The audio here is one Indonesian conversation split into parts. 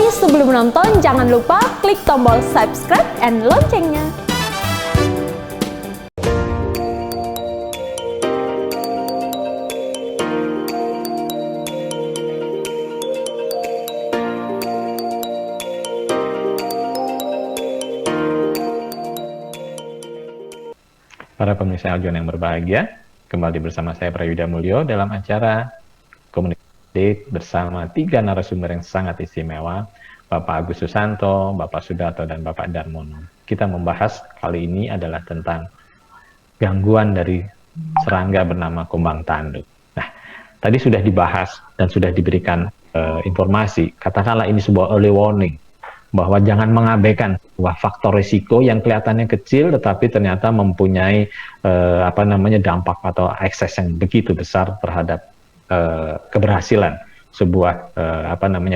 Tapi sebelum menonton, jangan lupa klik tombol subscribe and loncengnya. Para pemirsa Aljon yang berbahagia, kembali bersama saya Prayudha Mulyo dalam acara Komunikasi bersama 3 narasumber yang sangat istimewa, Bapak Agus Susanto, Bapak Sudarto, dan Bapak Darmono. Kita membahas kali ini adalah tentang gangguan dari serangga bernama kumbang tanduk. Nah, tadi sudah dibahas dan sudah diberikan informasi, katakanlah ini sebuah early warning, bahwa jangan mengabaikan sebuah faktor risiko yang kelihatannya kecil tetapi ternyata mempunyai dampak atau ekses yang begitu besar terhadap keberhasilan sebuah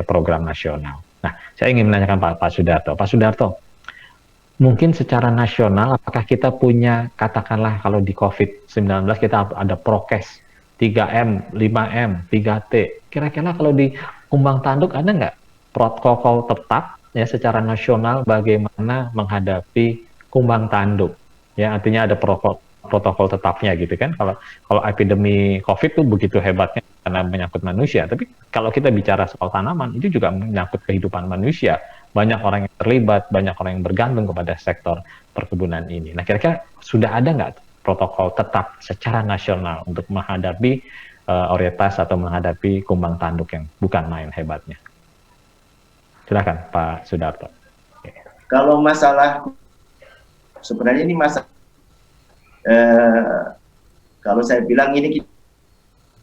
program nasional. Nah, saya ingin menanyakan Pak Sudarto. Pak Sudarto, mungkin secara nasional apakah kita punya, katakanlah kalau di COVID-19 kita ada prokes 3M, 5M, 3T. Kira-kira kalau di kumbang tanduk ada nggak protokol tetap ya secara nasional bagaimana menghadapi kumbang tanduk? Ya, artinya ada protokol tetapnya gitu kan. Kalau epidemi COVID tuh begitu hebatnya karena menyangkut manusia, tapi kalau kita bicara soal tanaman itu juga menyangkut kehidupan manusia. Banyak orang yang terlibat, banyak orang yang bergantung kepada sektor perkebunan ini. Nah, kira-kira sudah ada nggak protokol tetap secara nasional untuk menghadapi orientasi atau menghadapi kumbang tanduk yang bukan main hebatnya? Silakan Pak Sudarto. Kalau masalah, sebenarnya ini masalah, kalau saya bilang ini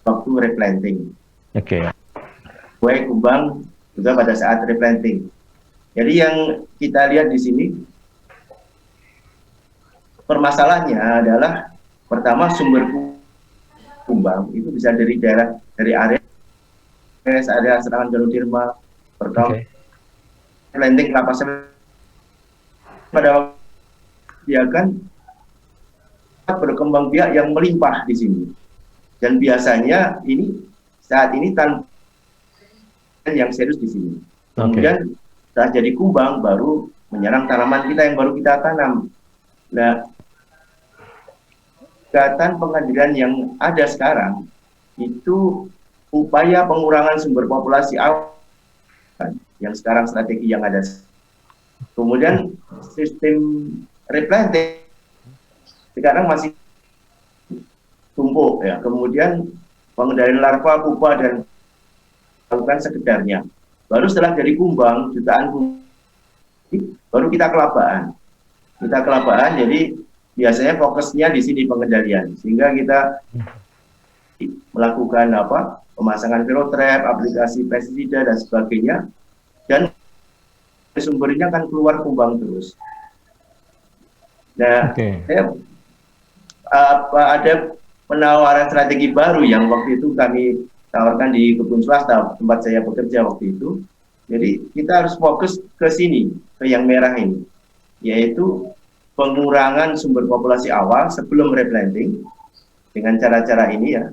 waktu replanting. Oke. Kue kumbang juga pada saat replanting. Jadi yang kita lihat di sini, permasalahannya adalah pertama sumber kumbang itu bisa dari area ada serangan Ganoderma, pertama planting kelapa sawit pada dia kan berkembang biak yang melimpah di sini, dan biasanya ini saat ini tanpa yang serius di sini. Kemudian setelah jadi kumbang baru menyerang tanaman kita yang baru kita tanam. Nah, kegiatan pengadilan yang ada sekarang itu upaya pengurangan sumber populasi awan yang sekarang strategi yang ada. Kemudian sistem replanting sekarang masih tumpuk ya. Kemudian pengendalian larva, pupa dan lakukan sekedarnya. Baru setelah jadi kumbang, jutaan kumbang, baru kita kelabaan. Kita kelabaan, jadi biasanya fokusnya di sini pengendalian, sehingga kita melakukan pemasangan velotrap, aplikasi pestisida dan sebagainya. Dan sumbernya akan keluar kumbang terus. Nah, ada penawaran strategi baru yang waktu itu kami tawarkan di kebun swasta tempat saya bekerja waktu itu. Jadi kita harus fokus ke sini, ke yang merah ini, yaitu pengurangan sumber populasi awal sebelum replanting dengan cara-cara ini ya,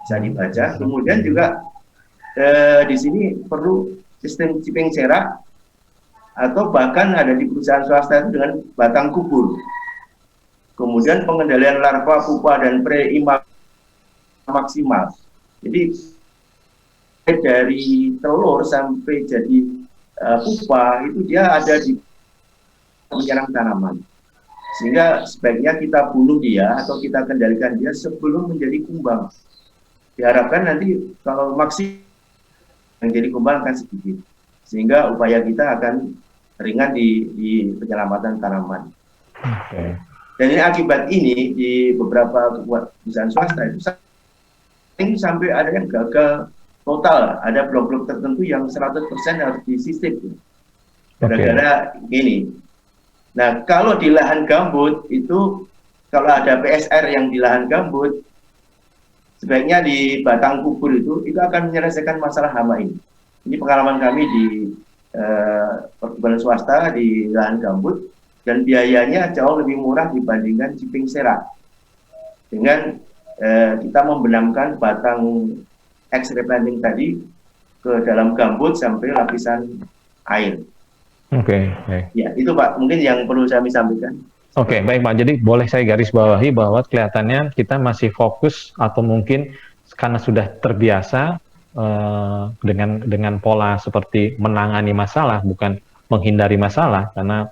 bisa dibaca. Kemudian juga di sini perlu sistem chipping serak, atau bahkan ada di perusahaan swasta itu dengan batang kubur. Kemudian pengendalian larva, pupa, dan pre-imak maksimal. Jadi dari telur sampai jadi pupa itu dia ada di menyerang tanaman. Sehingga sebaiknya kita bunuh dia atau kita kendalikan dia sebelum menjadi kumbang. Diharapkan nanti kalau maksimal menjadi kumbang akan sedikit, sehingga upaya kita akan ringan di penyelamatan tanaman. Dan ini akibat ini di beberapa perusahaan swasta itu sampai ada yang gagal total, ada blok-blok tertentu yang 100% harus disisip gara-gara ini. Nah, kalau di lahan gambut itu, kalau ada PSR yang di lahan gambut, sebaiknya di batang kubur itu akan menyelesaikan masalah hama ini. Ini pengalaman kami di perkebunan swasta di lahan gambut, dan biayanya jauh lebih murah dibandingkan chipping serak. Dengan kita membenamkan batang X replanting tadi ke dalam gambut sampai lapisan air. Oke, baik. Ya, itu Pak, mungkin yang perlu saya sampaikan. Oke, baik Pak. Jadi boleh saya garis bawahi bahwa kelihatannya kita masih fokus atau mungkin karena sudah terbiasa dengan pola seperti menangani masalah, bukan menghindari masalah, karena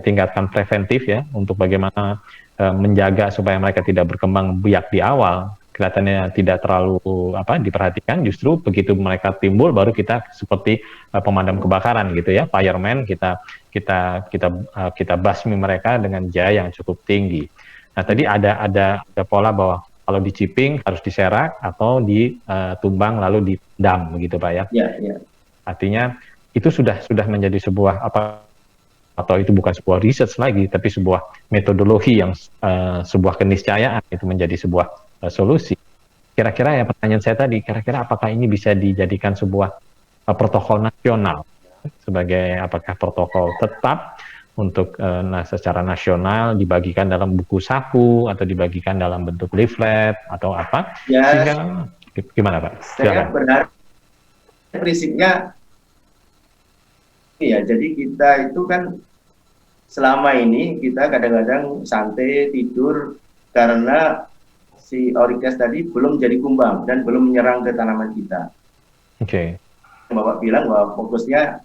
tingkatkan preventif ya untuk bagaimana menjaga supaya mereka tidak berkembang biak di awal. Kelihatannya tidak terlalu diperhatikan, justru begitu mereka timbul baru kita seperti pemadam kebakaran gitu ya, fireman, kita basmi mereka dengan jaya yang cukup tinggi. Nah, tadi ada pola bahwa kalau diciping harus diserak atau ditumbang lalu didam begitu Pak ya. Ya, ya. Artinya itu sudah menjadi sebuah atau itu bukan sebuah research lagi, tapi sebuah metodologi yang sebuah keniscayaan itu menjadi sebuah solusi. Kira-kira ya pertanyaan saya tadi, kira-kira apakah ini bisa dijadikan sebuah protokol nasional sebagai apakah protokol tetap untuk secara nasional dibagikan dalam buku saku atau dibagikan dalam bentuk leaflet atau apa? Ya, sehingga gimana Pak? Saya berharap prinsipnya ya, jadi kita itu kan selama ini kita kadang-kadang santai tidur karena si Orikes tadi belum jadi kumbang dan belum menyerang ke tanaman kita. Oke. Bapak bilang bahwa fokusnya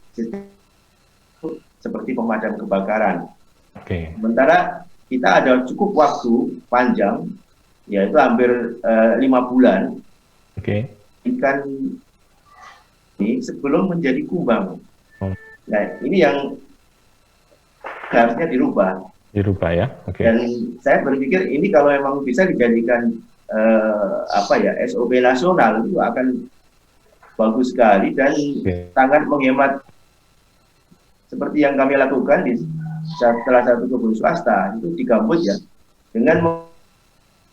seperti pemadam kebakaran. Oke. Sementara kita ada cukup waktu panjang, yaitu hampir 5 bulan. Oke. Ikan ini sebelum menjadi kumbang. Nah, ini yang harusnya dirubah. Dirubah ya. Oke. Dan saya berpikir ini kalau memang bisa dijadikan SOP nasional itu akan bagus sekali dan sangat menghemat seperti yang kami lakukan di salah satu kebun swasta itu di gambut ya, dengan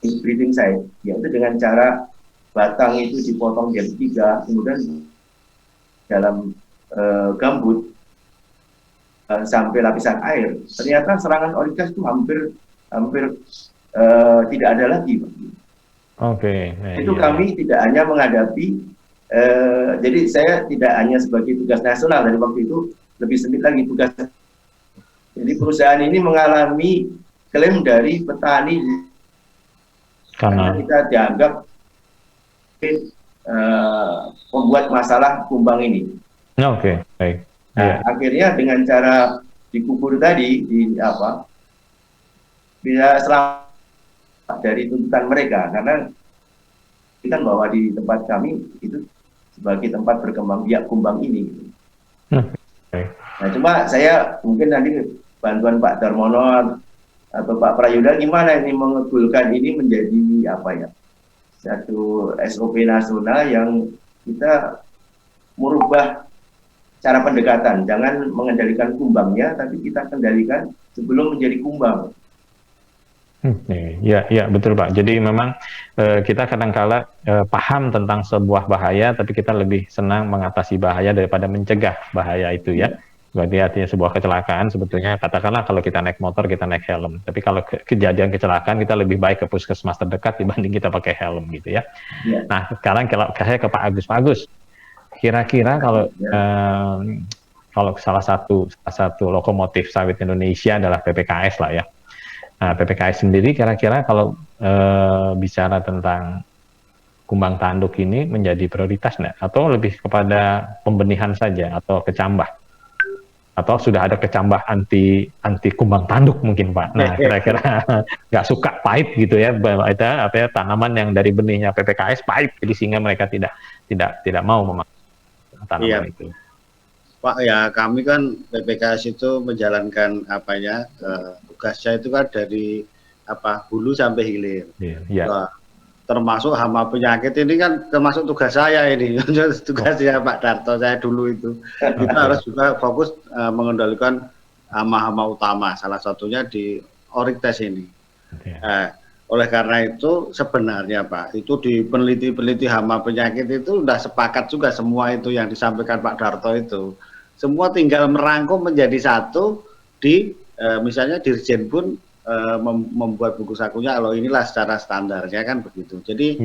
breeding site, yaitu dengan cara batang itu dipotong jadi 3, kemudian dalam gambut sampai lapisan air, ternyata serangan Orikes itu hampir tidak ada lagi. Oke. Itu kami tidak hanya menghadapi jadi saya tidak hanya sebagai tugas nasional, dari waktu itu lebih sempit lagi tugas. Jadi perusahaan ini mengalami klaim dari petani karena kita dianggap membuat masalah kumbang ini. Oke, baik. Nah, akhirnya dengan cara dikubur tadi bisa selamat dari tuntutan mereka, karena kita kan bahwa di tempat kami itu sebagai tempat berkembang biak kumbang ini. Nah, cuma saya mungkin nanti bantuan Pak Darmono atau Pak Prayuda gimana ini mengegulkan ini menjadi satu SOP nasional yang kita merubah cara pendekatan, jangan mengendalikan kumbangnya, tapi kita kendalikan sebelum menjadi kumbang. Ya betul Pak. Jadi memang kita kadang-kala paham tentang sebuah bahaya, tapi kita lebih senang mengatasi bahaya daripada mencegah bahaya itu ya. Berarti artinya sebuah kecelakaan sebetulnya, katakanlah kalau kita naik motor kita naik helm, tapi kalau kejadian kecelakaan kita lebih baik ke puskesmas terdekat dibanding kita pakai helm gitu ya. Nah sekarang kalau saya ke Pak Agus, kira-kira kalau salah satu lokomotif sawit Indonesia adalah PPKS lah ya. Nah, PPKS sendiri kira-kira kalau bicara tentang kumbang tanduk ini menjadi prioritas nggak? Atau lebih kepada pembenihan saja atau kecambah? Atau sudah ada kecambah anti kumbang tanduk mungkin Pak? Nah kira-kira nggak suka pahit gitu ya, tanaman yang dari benihnya PPKS pahit, jadi sehingga mereka tidak mau memakai tanaman itu. Pak ya, kami kan PPKS itu menjalankan tugasnya itu kan dari hulu sampai hilir. Nah, termasuk hama penyakit ini kan termasuk tugas saya ini, tugasnya Pak Darto saya dulu itu. Kita harus juga fokus mengendalikan hama-hama utama, salah satunya di Orikes ini. Oleh karena itu sebenarnya Pak, itu di peneliti hama penyakit itu sudah sepakat juga semua itu yang disampaikan Pak Darto itu. Semua tinggal merangkum menjadi satu misalnya Dirjen pun membuat buku sakunya, kalau inilah secara standarnya kan begitu. Jadi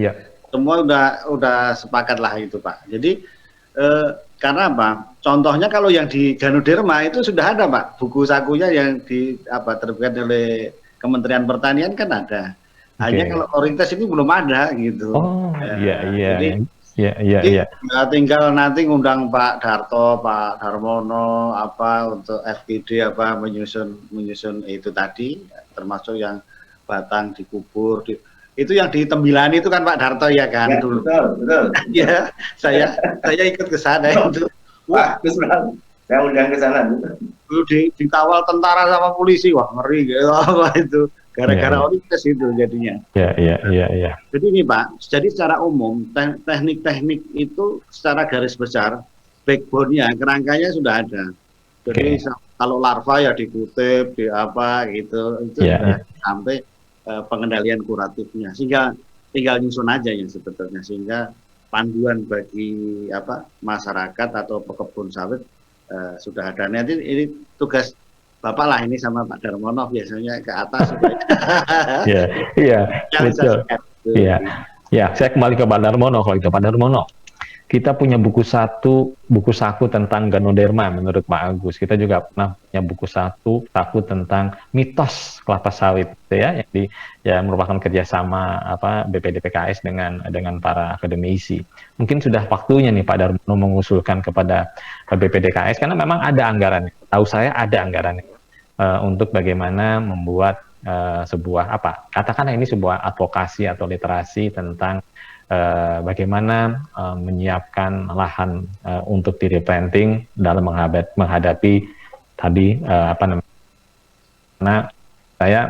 semua udah sepakat lah itu Pak. Jadi karena apa? Contohnya kalau yang di Ganoderma itu sudah ada Pak, buku sakunya yang terbit oleh Kementerian Pertanian kan ada. Hanya kalau Orites ini belum ada gitu. Oh iya. Jadi tinggal nanti ngundang Pak Darto, Pak Darmono untuk FGD menyusun itu tadi, termasuk yang batang dikubur. Itu yang di Tembilani itu kan Pak Darto ya kan Ya, dulu. betul. Ya, saya ikut ke sana itu. Wah, saya undang ke sana. Dulu dikawal tentara sama polisi, wah ngeri gitu itu. Gara-gara Orites itu jadinya. Iya. Jadi ini Pak, jadi secara umum teknik-teknik itu secara garis besar backbone-nya, kerangkanya sudah ada. Jadi kalau larva ya dikutip, itu sudah sampai pengendalian kuratifnya. Sehingga tinggal nyusun aja ya sebetulnya, sehingga panduan bagi masyarakat atau pekebun sawit sudah ada. Nanti ini tugas Bapak lah ini sama Pak Darmono biasanya ke atas. Iya, betul. Iya, saya kembali ke Pak Darmono kalau itu. Pak Darmono, kita punya buku saku tentang Ganoderma menurut Pak Agus. Kita juga pernah punya buku saku tentang mitos kelapa sawit, ya, yang merupakan kerjasama BPDPKS dengan para akademisi. Mungkin sudah waktunya nih Pak Darmono mengusulkan kepada BPDKS karena memang ada anggarannya. Tahu saya ada anggarannya untuk bagaimana membuat sebuah katakanlah ini sebuah advokasi atau literasi tentang bagaimana menyiapkan lahan untuk di-replanting dalam menghadapi tadi karena saya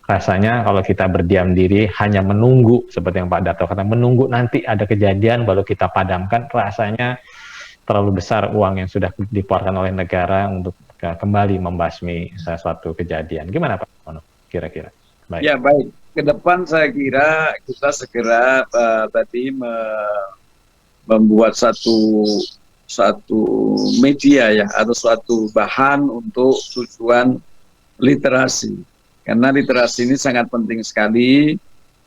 rasanya kalau kita berdiam diri hanya menunggu seperti yang Pak Darto kata, menunggu nanti ada kejadian baru kita padamkan, rasanya terlalu besar uang yang sudah dikeluarkan oleh negara untuk kembali membasmi suatu kejadian. Gimana Pak Mono kira-kira? Baik. Ya baik, ke depan saya kira kita segera tadi membuat satu media ya atau suatu bahan untuk tujuan literasi. Karena literasi ini sangat penting sekali.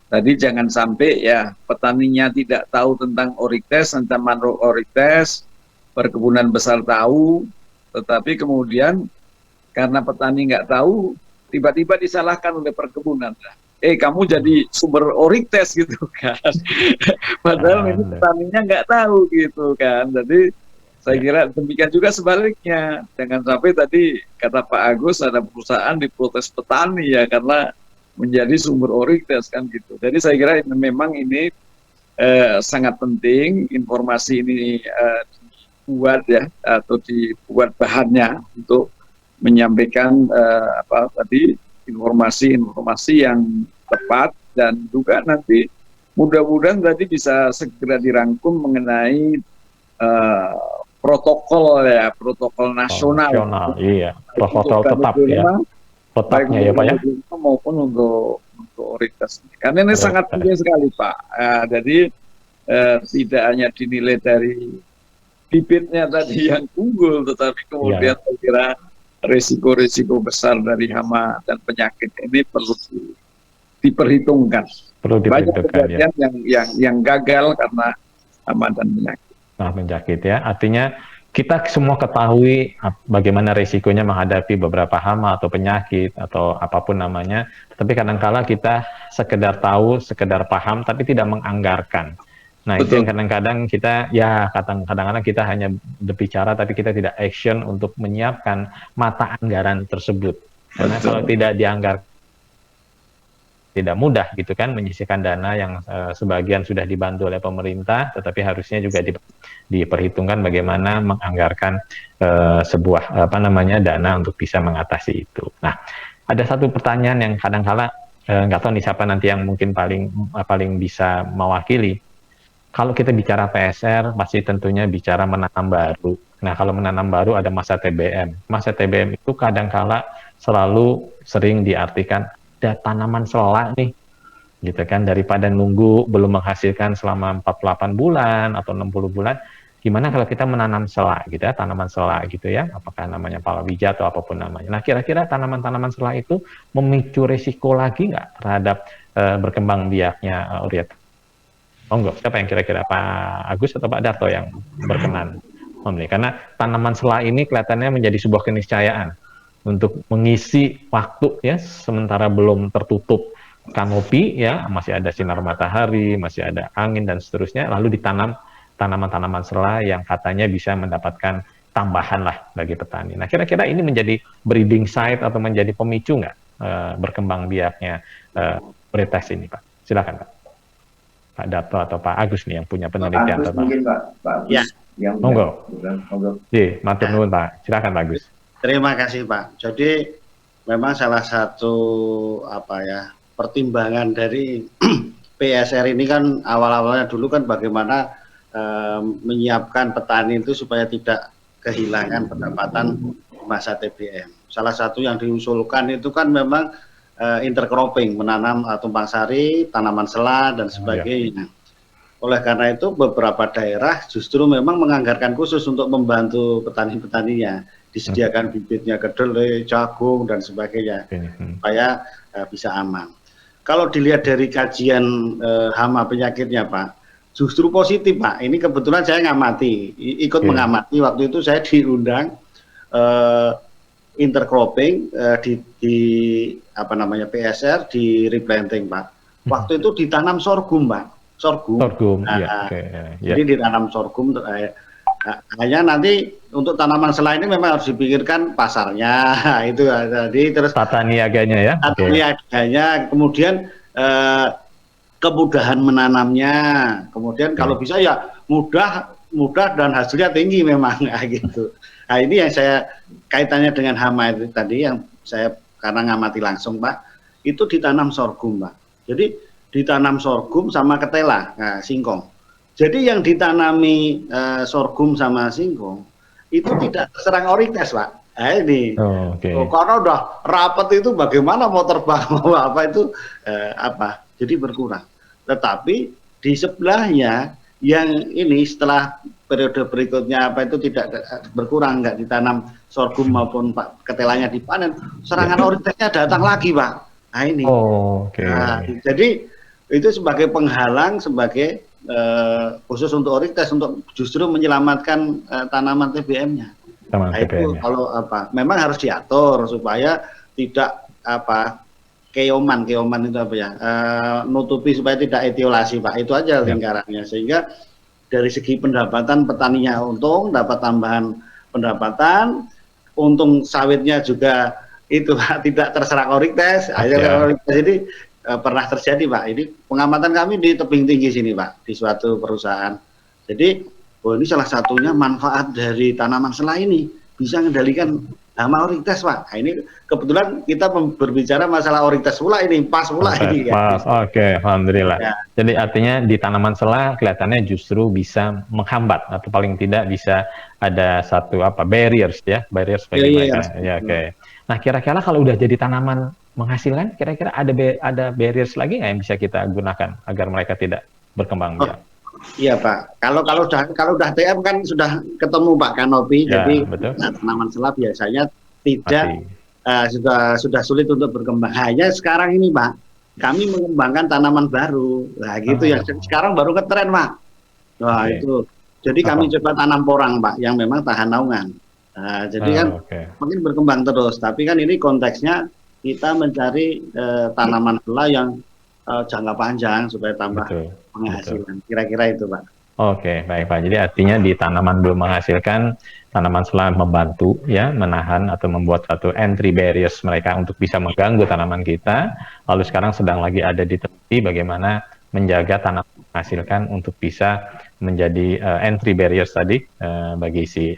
Tadi jangan sampai ya petaninya tidak tahu tentang Orites, tentang mangrove Orites, perkebunan besar tahu, tetapi kemudian karena petani nggak tahu, tiba-tiba disalahkan oleh perkebunan. Kamu jadi sumber Orites gitu kan. Padahal ini petaninya nggak tahu gitu kan. Jadi saya kira demikian juga sebaliknya. Jangan sampai tadi kata Pak Agus ada perusahaan diprotes petani ya karena menjadi sumber Orites kan gitu. Jadi saya kira memang ini sangat penting informasi ini dibuat ya atau dibuat bahannya untuk menyampaikan informasi yang tepat dan juga nanti mudah-mudahan tadi bisa segera dirangkum mengenai protokol nasional. Iya, protokol tetap ya. Letaknya ya Pak ya. Maupun untuk Orites. Karena ini sangat penting sekali Pak. Jadi tidak hanya dinilai dari bibitnya tadi yang unggul, tetapi kemudian saya kira risiko-risiko besar dari hama dan penyakit ini perlu diperhitungkan. Banyak kejadian yang gagal karena hama dan penyakit. Penyakit ya, artinya kita semua ketahui bagaimana risikonya menghadapi beberapa hama atau penyakit atau apapun namanya, tapi kadang-kala kita sekedar tahu, sekedar paham, tapi tidak menganggarkan. Nah, betul. Itu yang kadang-kadang kita, kadang-kadang kita hanya berbicara, tapi kita tidak action untuk menyiapkan mata anggaran tersebut. Karena betul. Kalau tidak dianggarkan, tidak mudah gitu kan, menyisihkan dana yang sebagian sudah dibantu oleh pemerintah, tetapi harusnya juga diperhitungkan bagaimana menganggarkan sebuah dana untuk bisa mengatasi itu. Nah, ada satu pertanyaan yang kadang-kala nggak tahu nih siapa nanti yang mungkin paling bisa mewakili. Kalau kita bicara PSR, pasti tentunya bicara menanam baru. Nah, kalau menanam baru ada masa TBM. Masa TBM itu kadang-kala selalu sering diartikan ada tanaman selak nih, gitu kan, daripada nunggu belum menghasilkan selama 48 bulan atau 60 bulan, gimana kalau kita menanam selak gitu ya, tanaman selak gitu ya, apakah namanya palawija atau apapun namanya. Nah, kira-kira tanaman-tanaman selak itu memicu resiko lagi nggak terhadap berkembang biaknya Orites? Siapa yang kira-kira, Pak Agus atau Pak Darto yang berkenan? Om Lee? Karena tanaman sela ini kelihatannya menjadi sebuah keniscayaan untuk mengisi waktu ya, sementara belum tertutup kanopi ya, masih ada sinar matahari, masih ada angin dan seterusnya, lalu ditanam tanaman-tanaman sela yang katanya bisa mendapatkan tambahan lah bagi petani. Nah, kira-kira ini menjadi breeding site atau menjadi pemicu nggak berkembang biaknya varietas ini, Pak? Silakan, Pak. Pak Dato atau Pak Agus nih yang punya penelitian. Pak Agus mungkin, Pak Agus. Ya. Yang monggo. Iya, matur nuwun, Pak. Silakan, Pak Agus. Terima kasih, Pak. Jadi memang salah satu pertimbangan dari PSR ini kan awal-awalnya dulu kan bagaimana menyiapkan petani itu supaya tidak kehilangan pendapatan masa TBM. Salah satu yang diusulkan itu kan memang intercropping, menanam tumpang sari, tanaman sela dan sebagainya. Oleh karena itu beberapa daerah justru memang menganggarkan khusus untuk membantu petani-petaninya, disediakan bibitnya kedelai, jagung dan sebagainya supaya bisa aman. Kalau dilihat dari kajian hama penyakitnya, Pak, justru positif, Pak. Ini kebetulan saya ikut mengamati. Waktu itu saya diundang intercropping di PSR di replanting, Pak. Waktu itu ditanam sorghum, Pak. Sorghum. Jadi ditanam sorghum. Hanya nanti untuk tanaman selain ini memang harus dipikirkan pasarnya itu tadi, terus tata niaganya ya. Tata niaganya, kemudian kemudahan menanamnya, kemudian kalau bisa ya mudah dan hasilnya tinggi memang gitu. Nah, ini yang saya kaitannya dengan hama itu tadi yang saya karena ngamati langsung, Pak, itu ditanam sorghum, Pak. Jadi ditanam sorghum sama ketela, singkong. Jadi yang ditanami sorghum sama singkong itu tidak terserang orites, Pak. Nah, ini karena udah rapat itu bagaimana mau terbang mau apa itu jadi berkurang. Tetapi di sebelahnya yang ini setelah periode berikutnya itu tidak berkurang, nggak ditanam sorghum maupun ketelanya dipanen, serangan oritesnya datang lagi, Pak. Nah ini. Jadi itu sebagai penghalang, sebagai khusus untuk orites untuk justru menyelamatkan tanaman TBM-nya. Nah, itu kalau memang harus diatur supaya tidak keoman itu nutupi supaya tidak etiolasi, Pak. Itu aja lingkarannya, sehingga dari segi pendapatan petaninya untung, dapat tambahan pendapatan, untung sawitnya juga itu, Pak, tidak terserang orites. Jadi pernah terjadi, Pak. Ini pengamatan kami di tebing tinggi sini, Pak, di suatu perusahaan. Jadi, ini salah satunya manfaat dari tanaman sela ini bisa mengendalikan hama orites, Pak. Nah, ini kebetulan kita berbicara masalah orites pula ini, pas pula ini. Pas, alhamdulillah. Ya. Jadi artinya di tanaman sela kelihatannya justru bisa menghambat atau paling tidak bisa ada satu barriers bagi mereka. Nah, kira-kira kalau udah jadi tanaman menghasilkan, kira-kira ada barriers lagi nggak yang bisa kita gunakan agar mereka tidak berkembang biak? Iya, Pak. Kalau udah TM kan sudah ketemu, Pak, kanopi. Ya, jadi tanaman sela biasanya tidak sudah sulit untuk berkembang. Hanya sekarang ini, Pak, kami mengembangkan tanaman baru. Nah, gitu ya. Sekarang baru ngetren, Pak. Wah, itu. Jadi kami coba tanam porang, Pak, yang memang tahan naungan. Nah, jadi kan mungkin berkembang terus. Tapi kan ini konteksnya kita mencari tanaman sela yang jangka panjang supaya tambah penghasilan. Kira-kira itu, Pak. Baik, Pak. Jadi artinya di tanaman belum menghasilkan, tanaman sela membantu ya menahan atau membuat satu entry barriers mereka untuk bisa mengganggu tanaman kita. Lalu sekarang sedang lagi ada di tepi bagaimana menjaga tanaman menghasilkan untuk bisa menjadi entry barriers tadi bagi si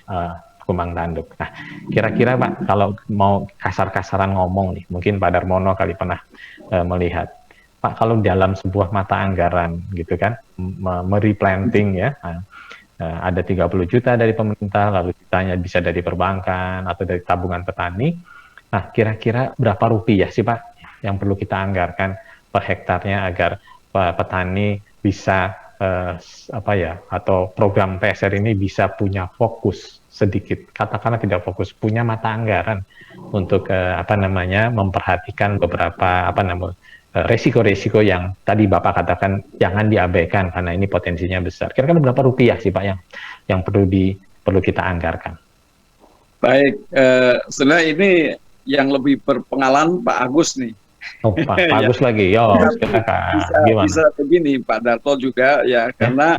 kumbang tanduk. Nah, kira-kira, Pak, kalau mau kasar-kasaran ngomong nih, mungkin Pak Darmono kali pernah melihat, Pak, kalau dalam sebuah mata anggaran gitu kan, mereplanting ya, ada 30 juta dari pemerintah, lalu ditanya bisa dari perbankan atau dari tabungan petani. Nah, kira-kira berapa rupiah sih, Pak, yang perlu kita anggarkan per hektarnya agar petani bisa atau program PSR ini bisa punya fokus sedikit, katakanlah tidak fokus, punya mata anggaran untuk memperhatikan beberapa resiko-resiko yang tadi Bapak katakan jangan diabaikan karena ini potensinya besar. Kira-kira berapa rupiah sih, Pak, yang perlu perlu kita anggarkan. Baik, sebenarnya ini yang lebih berpengalaman Pak Agus nih. Oh, Pak Agus lagi, yo, silakan. Gimana? Bisa begini Pak Darto juga ya, karena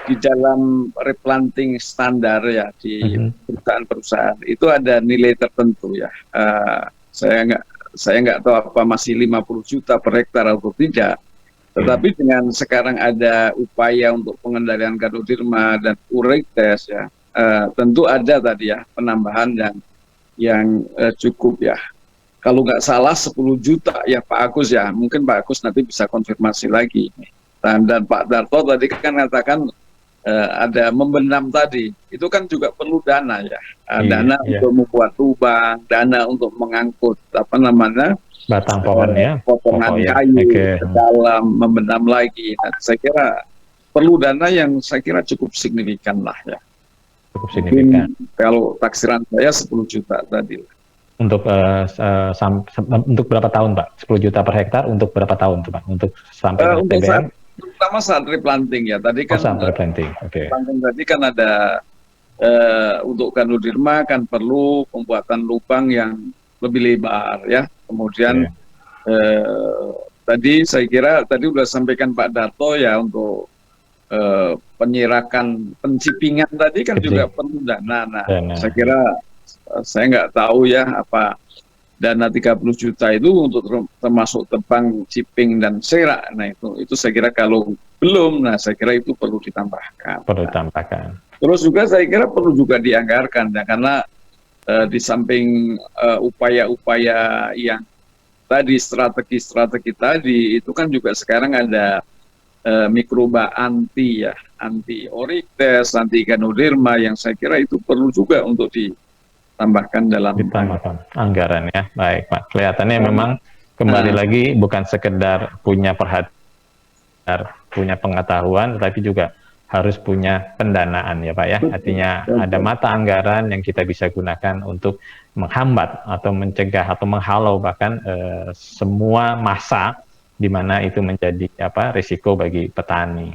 di dalam replanting standar ya di perusahaan-perusahaan itu ada nilai tertentu ya. Saya nggak tahu apa masih 50 juta per hektar atau tidak. Tetapi dengan sekarang ada upaya untuk pengendalian Ganoderma dan urites ya, tentu ada tadi ya penambahan yang cukup ya. Kalau nggak salah 10 juta ya Pak Agus ya, mungkin Pak Agus nanti bisa konfirmasi lagi. Dan Pak Darto tadi kan katakan ada membenam tadi, itu kan juga perlu dana ya, dana untuk membuat lubang, dana untuk mengangkut apa namanya batang pohon ya, potongan kayu ke dalam, membenam lagi. Nah, saya kira perlu dana yang saya kira cukup signifikan lah ya. Cukup signifikan. Kalau taksiran saya 10 juta tadi. Untuk untuk berapa tahun Pak? 10 juta per hektar untuk berapa tahun tuh Pak? Untuk sampai untuk TBM? Terutama saat replanting ya. Tadi kan saat replanting. Replanting tadi kan ada untuk Ganoderma kan perlu pembuatan lubang yang lebih lebar ya. Kemudian tadi saya kira tadi sudah sampaikan Pak Darto ya untuk penyirakan pencipingan tadi kan juga perlu dana. Nah, saya kira saya nggak tahu ya apa dana 30 juta itu untuk termasuk tebang, ciping dan serak. Nah itu saya kira kalau belum, nah saya kira itu perlu ditambahkan. Perlu ditambahkan. Terus juga saya kira perlu juga dianggarkan ya, karena di samping upaya-upaya yang tadi strategi-strategi tadi itu kan juga sekarang ada mikroba anti ya, anti urites, anti Ganoderma yang saya kira itu perlu juga untuk ditambahkan dalam anggaran ya. Baik Pak, kelihatannya memang kembali lagi bukan sekedar punya perhatian, punya pengetahuan, tetapi juga harus punya pendanaan ya Pak ya. Artinya ada mata anggaran yang kita bisa gunakan untuk menghambat atau mencegah atau menghalau bahkan semua masa di mana itu menjadi risiko bagi petani.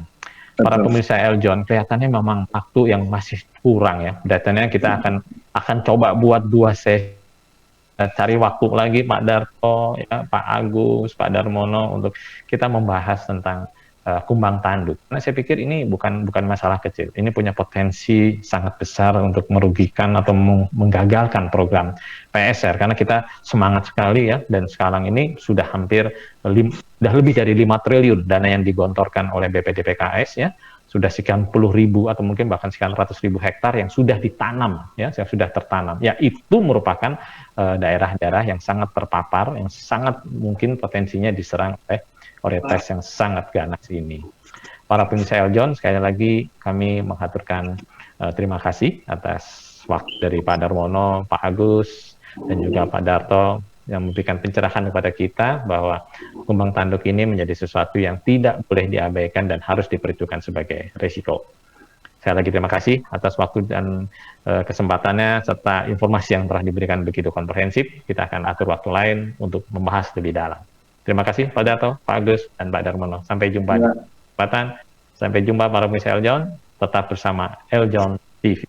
Para pemirsa Eljon, kelihatannya memang waktu yang masih kurang ya. Datanya kita akan coba buat 2 sesi, cari waktu lagi Pak Darto, ya, Pak Agus, Pak Darmono untuk kita membahas tentang kumbang tanduk. Karena saya pikir ini bukan masalah kecil. Ini punya potensi sangat besar untuk merugikan atau menggagalkan program PSR. Karena kita semangat sekali ya, dan sekarang ini sudah lebih dari 5 triliun dana yang digontorkan oleh BPDPKS ya. Sudah sekian puluh ribu atau mungkin bahkan sekian ratus ribu hektar yang sudah ditanam ya, yang sudah tertanam. Ya itu merupakan daerah-daerah yang sangat terpapar, yang sangat mungkin potensinya diserang oleh urites yang sangat ganas ini. Para pemirsa Eljon, sekali lagi kami mengaturkan terima kasih atas waktu dari Pak Darmono, Pak Agus, dan juga Pak Darto yang memberikan pencerahan kepada kita bahwa kumbang tanduk ini menjadi sesuatu yang tidak boleh diabaikan dan harus diperhitungkan sebagai risiko. Sekali lagi terima kasih atas waktu dan kesempatannya serta informasi yang telah diberikan begitu komprehensif. Kita akan atur waktu lain untuk membahas lebih dalam. Terima kasih Pak Darto, Pak Agus, dan Pak Darmono. Sampai jumpa di kesempatan. Sampai jumpa para pemirsa Eljon. Tetap bersama Eljon TV.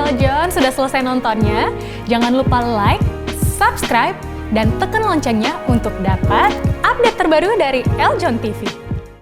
Eljon sudah selesai nontonnya. Jangan lupa like, subscribe, dan tekan loncengnya untuk dapat update terbaru dari Eljon TV.